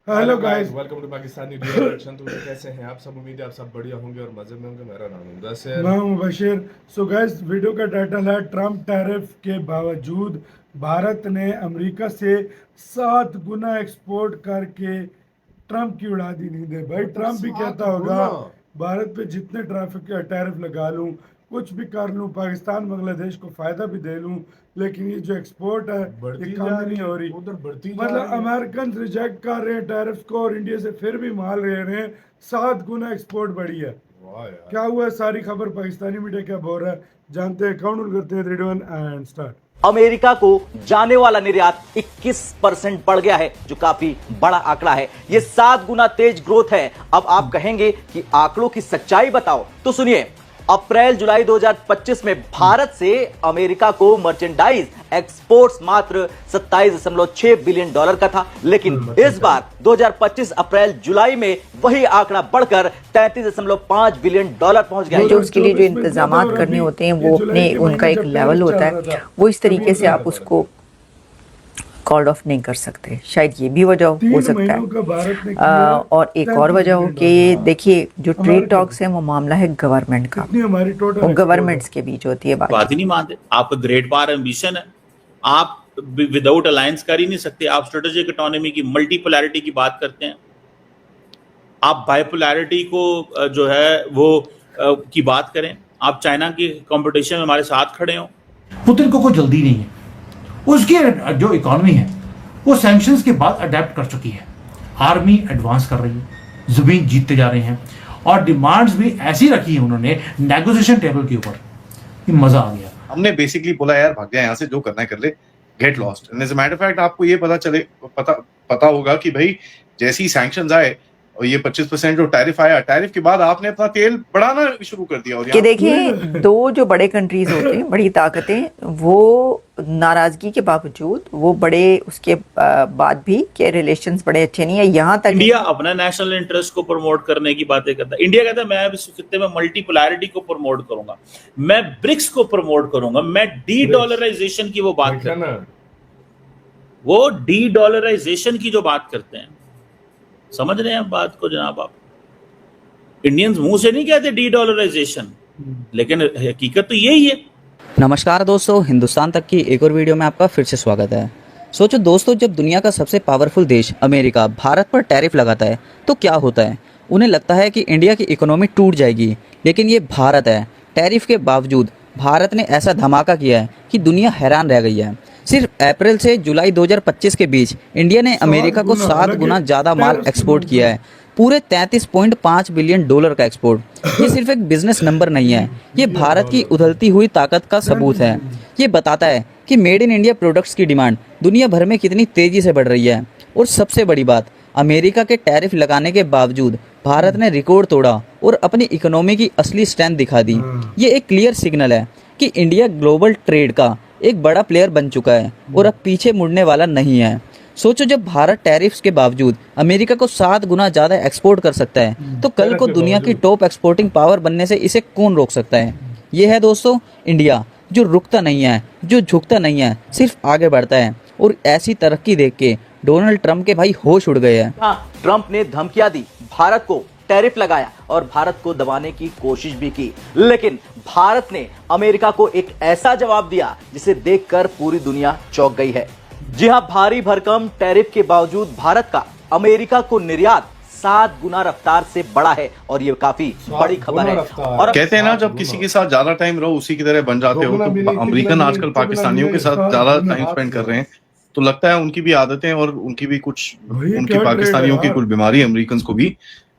Hello guys, welcome to Pakistani reaction. तो कैसे हैं आप सब? उम्मीद है आप सब बढ़िया होंगे और मजे में होंगे। मेरा नाम है मैं हूं बशीर। सो गाइस, वीडियो का टाइटल है ट्रम्प टैरिफ के बावजूद भारत ने अमेरिका से 7 गुना एक्सपोर्ट करके ट्रम्प की उड़ा दी नींद है। भाई ट्रम्प भी कहता होगा भारत पे जितने ट्रैफिक टैरिफ लगा लूं, कुछ भी कर लूं, पाकिस्तान बांग्लादेश को फायदा भी दे लूं, लेकिन ये जो एक्सपोर्ट है ये कम नहीं हो रही। उधर बढ़ती जा मतलब रही है। अमेरिकन रिजेक्ट कर रहे हैं टैरिफ को और इंडिया से फिर भी माल ले रहे हैं। 7 गुना एक्सपोर्ट बढ़ी है। वाह यार, क्या हुआ है? सारी खबर पाकिस्तानी मीडिया क्या बोल रहा है, जानते हैं। काउंट करते हैं 3 2 1 एंड स्टार्ट। अमेरिका को जाने वाला निर्यात 21% बढ़ गया है, जो काफी बड़ा आंकड़ा है। ये 7 गुना तेज ग्रोथ है। अब आप कहेंगे कि आंकड़ों की सच्चाई बताओ, तो सुनिए। अप्रैल जुलाई 2025 में भारत से अमेरिका को मर्चेंडाइज एक्सपोर्ट्स मात्र 27.6 बिलियन डॉलर का था, लेकिन इस बार 2025 अप्रैल जुलाई में वही आंकड़ा बढ़कर 33.5 बिलियन डॉलर पहुंच गया। जो उसके लिए जो इंतजामात करने होते हैं वो अपने उनका एक लेवल होता है, वो इस तरीके से आप उसको कॉल ऑफ नहीं कर सकते। शायद ये भी वजह हो सकता है। और एक और वजह हो कि देखिए, जो ट्रेड टॉक्स है वो मामला है गवर्नमेंट का, वो गवर्नमेंट्स के बीच होती है बात ही नहीं मानते। आपका ग्रेट पावर एम्बिशन है, आप विदाउट अलायंस कर ही नहीं सकते। आप स्ट्रेटेजिक इकोनॉमी की मल्टीपोलैरिटी की बात करते हैं, आप बाइपोलैरिटी को जो है वो की बात करें। आप चाइना की कंपटीशन में हमारे साथ खड़े हो। पुतिन को कोई जल्दी नहीं है, उसकी जो इकोनॉमी है वो सैंक्शंस के बाद अडेप्ट कर चुकी है। आर्मी एडवांस कर रही है, जमीन जीतते जा रहे हैं और डिमांड्स भी ऐसी रखी है उन्होंने नेगोशिएशन टेबल के ऊपर कि मजा आ गया। हमने बेसिकली बोला यार भाग जा यहाँ से, जो करना है कर ले, get lost. And as a matter of fact आपको ये पता होगा कि भाई जैसे ही सैंक्शंस आए और ये 25% जो टैरिफ आया, टैरिफ के बाद आपने अपना तेल बढ़ाना शुरू कर दिया। और कि देखिए, दो जो बड़े कंट्रीज होते हैं, बड़ी ताकतें, वो नाराजगी के बावजूद, वो बड़े उसके बाद भी के रिलेशंस बड़े अच्छे नहीं है। यहाँ तक इंडिया अपना नेशनल इंटरेस्ट को प्रमोट करने की बातें करता है। इंडिया कहता है मैं इस खित्ते में मल्टीपोलैरिटी को प्रमोट करूंगा, मैं ब्रिक्स को प्रमोट करूंगा, मैं डी डॉलराइजेशन की वो बात करता है, वो डी डॉलराइजेशन की जो बात करते हैं। समझ रहे हैं आप बात को जनाब? आप इंडियंस मुंह से नहीं कहते डी डॉलराइजेशन, लेकिन हकीकत तो यही है। नमस्कार दोस्तों, हिंदुस्तान तक की एक और वीडियो में आपका फिर से स्वागत है। सोचो दोस्तों, जब दुनिया का सबसे पावरफुल देश अमेरिका भारत पर टैरिफ लगाता है तो क्या होता है? उन्हें लगता है कि इंडिया की इकोनॉमी टूट जाएगी, लेकिन ये भारत है। टैरिफ के बावजूद भारत ने ऐसा धमाका किया है कि दुनिया हैरान रह गई है। सिर्फ अप्रैल से जुलाई 2025 के बीच इंडिया ने अमेरिका को 7 गुना ज़्यादा माल एक्सपोर्ट किया है, पूरे 33.5 बिलियन डॉलर का एक्सपोर्ट। ये सिर्फ एक बिजनेस नंबर नहीं है, ये भारत की उथलती हुई ताकत का सबूत है। ये बताता है कि मेड इन इंडिया प्रोडक्ट्स की डिमांड दुनिया भर में कितनी तेज़ी से बढ़ रही है। और सबसे बड़ी बात, अमेरिका के टैरिफ लगाने के बावजूद भारत ने रिकॉर्ड तोड़ा और अपनी इकोनॉमी की असली स्ट्रेंथ दिखा दी। ये एक क्लियर सिग्नल है कि इंडिया ग्लोबल ट्रेड का एक बड़ा प्लेयर बन चुका है और अब पीछे मुड़ने वाला नहीं है। सोचो, जब भारत टैरिफ्स के बावजूद अमेरिका को 7 गुना ज़्यादा एक्सपोर्ट कर सकता है, तो कल को दुनिया की टॉप एक्सपोर्टिंग पावर बनने से इसे कौन रोक सकता है? ये है दोस्तों इंडिया, जो रुकता नहीं है, जो झुकता नहीं है, सिर्फ आगे बढ़ता है। और ऐसी तरक्की देख के डोनाल्ड ट्रंप के भाई होश उड़ गए हैं। हाँ, ट्रंप ने धमकियां दी, भारत को टैरिफ लगाया और भारत को दबाने की कोशिश भी की, लेकिन भारत ने अमेरिका को एक ऐसा जवाब दिया जिसे देखकर पूरी दुनिया चौंक गई है। जी हां, भारी भरकम टैरिफ के बावजूद भारत का अमेरिका को निर्यात 7 गुना रफ्तार से बढ़ा है और ये काफी बड़ी खबर है। और कहते हैं ना, जब किसी के साथ ज्यादा टाइम रहो उसी की तरह बन जाते हो। तो अमेरिकन आजकल पाकिस्तानियों के साथ ज्यादा टाइम स्पेंड कर रहे हैं, तो लगता है उनकी भी आदतें और उनकी भी कुछ, उनकी पाकिस्तानियों की कुछ बीमारी अमेरिकन को भी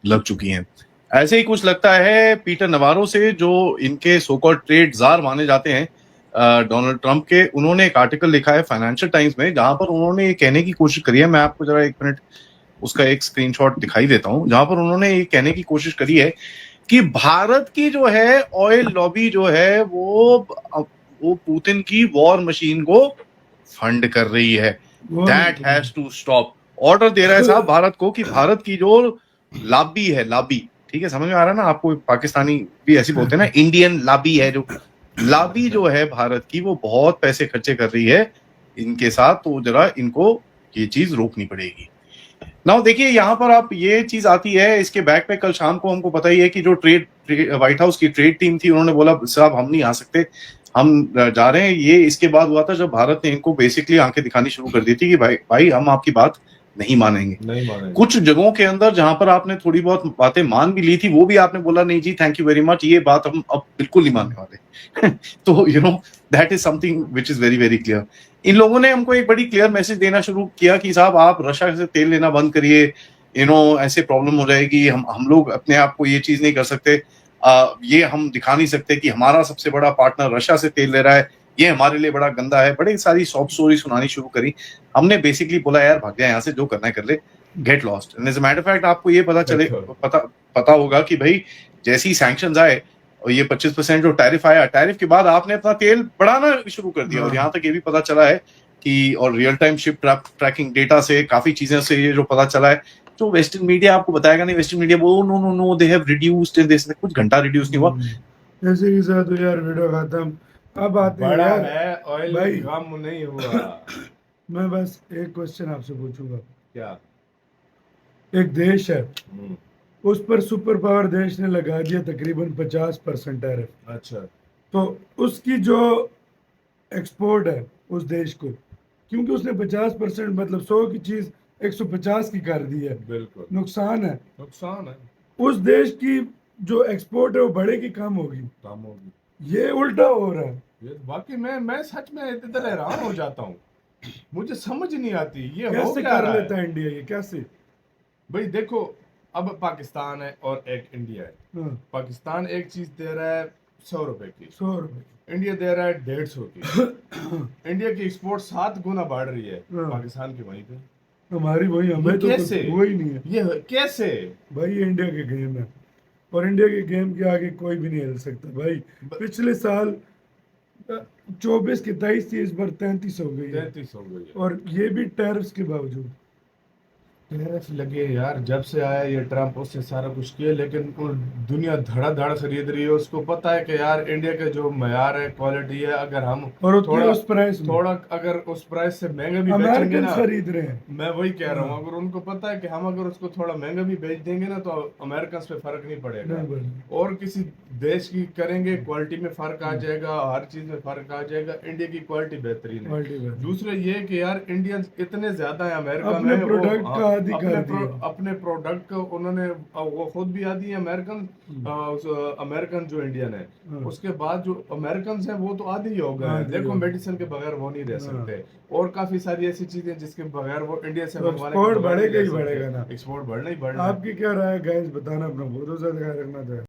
लग चुकी हैं। ऐसे ही कुछ लगता है पीटर नवारो से, जो इनके सो कॉल्ड ट्रेड जार माने जाते हैं डोनाल्ड ट्रंप के। उन्होंने एक आर्टिकल लिखा है फाइनेंशियल टाइम्स में, जहां पर उन्होंने ये कहने की कोशिश करी है। मैं आपको जरा 1 मिनट उसका एक स्क्रीनशॉट दिखाई देता हूं, जहां पर उन्होंने ये कहने की कोशिश करी है कि भारत की जो है ऑयल लॉबी जो है वो पुतिन की वॉर मशीन को फंड कर रही है। That has to stop. Order दे रहा है साहब भारत को कि भारत की जो लॉबी है, लॉबी, ठीक है, समझ में आ रहा है ना आपको? पाकिस्तानी भी ऐसी बोलते हैं ना, इंडियन लॉबी है, जो लॉबी जो है भारत की, वो बहुत पैसे खर्चे कर रही है इनके साथ, तो जरा इनको ये चीज रोकनी पड़ेगी। नाउ देखिए यहाँ पर आप ये चीज आती है, इसके बैक पे कल शाम को हमको पता ही है कि जो व्हाइट हाउस की ट्रेड टीम थी, उन्होंने बोला साहब हम नहीं आ सकते, हम जा रहे हैं। ये इसके बाद हुआ था जब भारत ने इनको बेसिकली आंखें दिखानी शुरू कर दी थी कि भाई हम आपकी बात नहीं मानेंगे। कुछ जगहों के अंदर जहां पर आपने थोड़ी बहुत बातें मान भी ली थी, वो भी आपने बोला नहीं जी थैंक यू वेरी मच, ये बात हम अब बिल्कुल नहीं मानने वाले। तो you know that is something which is very very clear. इन लोगों ने हमको एक बड़ी क्लियर मैसेज देना शुरू किया कि साहब आप रशिया से तेल लेना बंद करिए, यू नो ऐसे प्रॉब्लम हो जाएगी, हम लोग अपने आप को ये चीज नहीं कर सकते, ये हम दिखा नहीं सकते कि हमारा सबसे बड़ा पार्टनर रशिया से तेल ले रहा है, ये हमारे लिए बड़ा गंदा है। बड़ी सारी सॉफ्ट स्टोरी सुनानी शुरू करी। हमने बेसिकली बोला यार भाग जाए यहाँ से, जो करना है कर ले, get lost. And as a matter of fact आपको ये पता होगा कि भाई जैसे ही सैंक्शंस आए और ये 25% जो टैरिफ आया, टैरिफ के बाद आपने अपना तेल बढ़ाना शुरू कर दिया। और यहाँ तक ये भी पता चला है कि, और real time ship tracking data से काफी चीजें से ये जो पता चला है, जो वेस्टर्न मीडिया आपको बताएगा नहीं, वेस्टर्न मीडिया वो नो दे हैव रिड्यूस्ड, कुछ घंटा रिड्यूस नहीं हुआ। ऐसे के साथ तो यार वीडियो खत्म। अब आते हैं यार है ऑयल भाई, कम नहीं हुआ। मैं बस एक क्वेश्चन आपसे पूछूंगा। क्या? एक देश है, उस पर सुपर पावर देश ने लगा दिया तकरीबन 50% टैरिफ। अच्छा, तो उसकी जो एक्सपोर्ट है उस देश को, क्योंकि उसने 50% मतलब 100 की चीज 150 की कर दी है, बिल्कुल नुकसान है। नुकसान है। उस देश की जो एक्सपोर्ट है वो बढ़ेगी कम होगी? कम होगी। ये उल्टा हो रहा है। ये वाकई मैं सच में इतना हैरान हो जाता हूँ, मुझे समझ नहीं आती ये हो कैसे क्या कर रहा लेता है। है इंडिया ये, कैसे? भाई देखो, अब पाकिस्तान है और एक इंडिया है। हाँ, पाकिस्तान एक चीज दे रहा है 100 रुपए की, 100 रुपए। इंडिया दे रहा है 150 की। इंडिया की एक्सपोर्ट 7 गुना बढ़ रही है हाँ। पाकिस्तान की वहीं पे। हमारी वही, हमें तो कैसे? कुछ वही नहीं है ये कैसे? भाई। ये इंडिया के गेम है और इंडिया के गेम के आगे कोई भी नहीं हिल सकता भाई। पिछले साल 24 की 23 थी, इस बार 33 हो गई है, 33 हो गई है। और ये भी टैरिफ्स के बावजूद। टैरिफ लगे यार, जब से आया ये ट्रम्प उससे सारा कुछ किया, लेकिन दुनिया धड़ा खरीद रही है। उसको पता है कि यार इंडिया के जो मयार है, क्वालिटी है, अगर हम और थोड़ा उस प्राइस में थोड़ा अगर उस प्राइस से महंगा भी बेचेंगे अमेरिकन ना, खरीद रहे हैं। मैं वही कह रहा हूँ, अगर उनको पता है कि हम अगर उसको थोड़ा महंगा भी बेच देंगे ना, तो अमेरिकन पे फर्क नहीं पड़ेगा। नहीं बढ़ेगा। और किसी देश की करेंगे, क्वालिटी में फर्क आ जाएगा, हर चीज में फर्क आ जाएगा। इंडिया की क्वालिटी बेहतरीन है। क्वालिटी बेहतरीन। दूसरा ये कि यार इंडियंस इतने ज्यादा है अमेरिका अपने में, प्रोडक्ट वो का आदी कर दिया। अपने प्रोडक्ट को उन्होंने, वो खुद भी आदी है अमेरिकन जो इंडियन है, उसके बाद जो अमेरिकन है वो तो आदि ही हो गए हैं। देखो मेडिसिन के बगैर वो नहीं रह सकते, और काफी सारी ऐसी चीजें जिसके बगैर वो इंडिया से एक्सपोर्ट बढ़ेगा ही बढ़ेगा ना। एक्सपोर्ट बढ़ना ही बढ़ना। आपकी क्या राय है गाइस, बताना। अपना बहुत ज्यादा ख्याल रखना चाहिए।